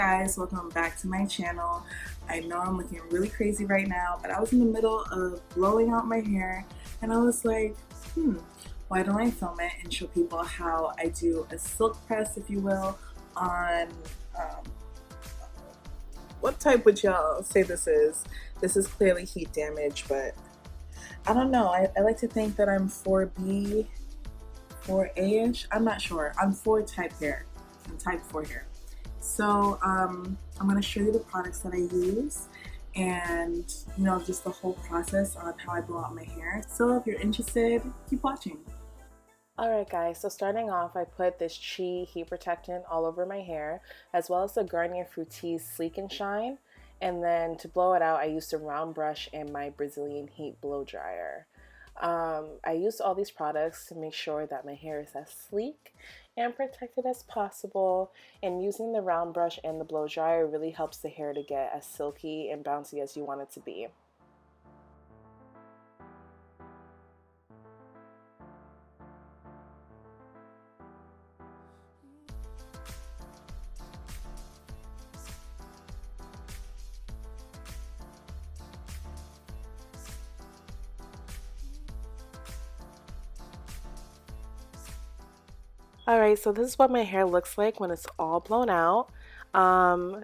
guys, welcome back to my channel. I know I'm looking really crazy right now, but I was in the middle of blowing out my hair and I was like, why don't I film it and show people how I do a silk press, if you will, on, what type would y'all say this is? This is clearly heat damage, but I don't know. I like to think that I'm 4B, 4A-ish. I'm not sure. I'm 4 type hair. I'm type 4 hair. So I'm going to show you the products that I use and, you know, just the whole process on how I blow out my hair. So if you're interested, keep watching. Alright guys, so starting off, I put this Chi heat protectant all over my hair, as well as the Garnier FRUTIS Sleek and Shine. And then to blow it out, I used a round brush and my Brazilian heat blow dryer. I used all these products to make sure that my hair is as sleek and protected as possible, and using the round brush and the blow dryer really helps the hair to get as silky and bouncy as you want it to be. Alright, so this is what my hair looks like when it's all blown out.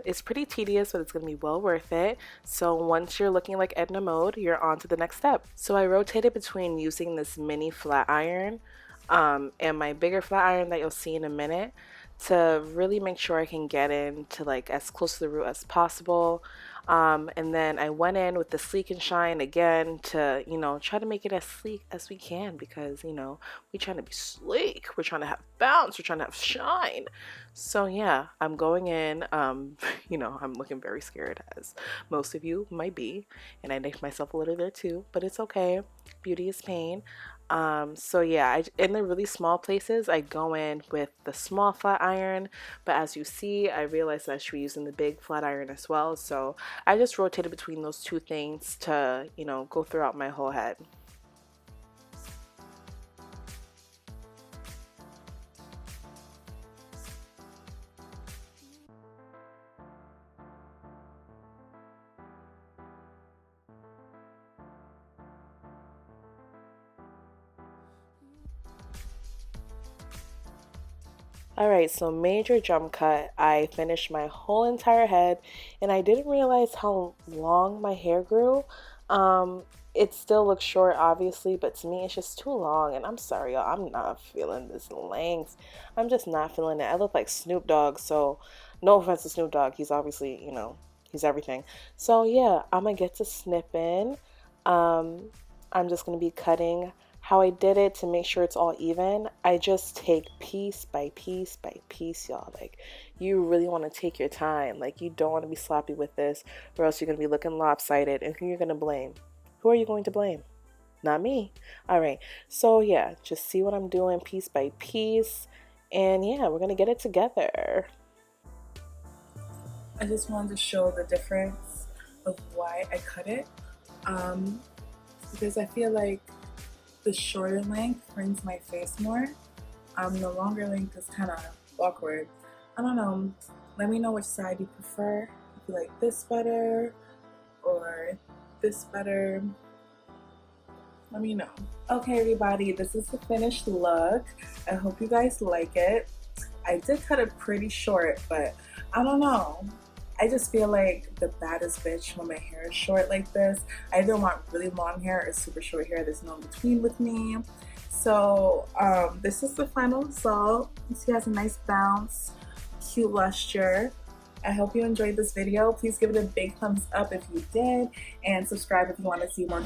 It's pretty tedious, but it's going to be well worth it. So once you're looking like Edna mode, you're on to the next step. So I rotated between using this mini flat iron and my bigger flat iron that you'll see in a minute to really make sure I can get in to like as close to the root as possible. And then I went in with the Sleek and Shine again to, you know, try to make it as sleek as we can because, you know, we're trying to be sleek, we're trying to have bounce, we're trying to have shine. So yeah, I'm going in, you know, I'm looking very scared as most of you might be, and I make myself a little there too, but it's okay. Beauty is pain. So yeah, in the really small places, I go in with the small flat iron, but as you see, I realized that I should be using the big flat iron as well. So I just rotated between those two things to, you know, go throughout my whole head. Alright, so major jump cut. I finished my whole entire head and I didn't realize how long my hair grew. It still looks short obviously, but to me it's just too long, and I'm sorry y'all, I'm not feeling this length. I'm just not feeling it. I look like Snoop Dogg, so no offense to Snoop Dogg, he's obviously, you know, he's everything. So yeah, I'm gonna get to snipping. Um, I'm just gonna be cutting. How I did it to make sure it's all even, I just take piece by piece by piece, y'all. Like, you really want to take your time. Like, you don't want to be sloppy with this, or else you're going to be looking lopsided. And who you're going to blame? Who are you going to blame? Not me. All right. So, yeah, just see what I'm doing piece by piece. And, yeah, we're going to get it together. I just wanted to show the difference of why I cut it. Because I feel like the shorter length brings my face more. The longer length is kind of awkward. I don't know. Let me know which side you prefer. If you like this better or this better. Let me know. Okay, everybody, this is the finished look. I hope you guys like it. I did cut it pretty short, but I don't know. I just feel like the baddest bitch when my hair is short like this. I either want really long hair or super short hair. There's no in between with me. So this is the final result. You see it has a nice bounce, cute luster. I hope you enjoyed this video. Please give it a big thumbs up if you did, and subscribe if you want to see more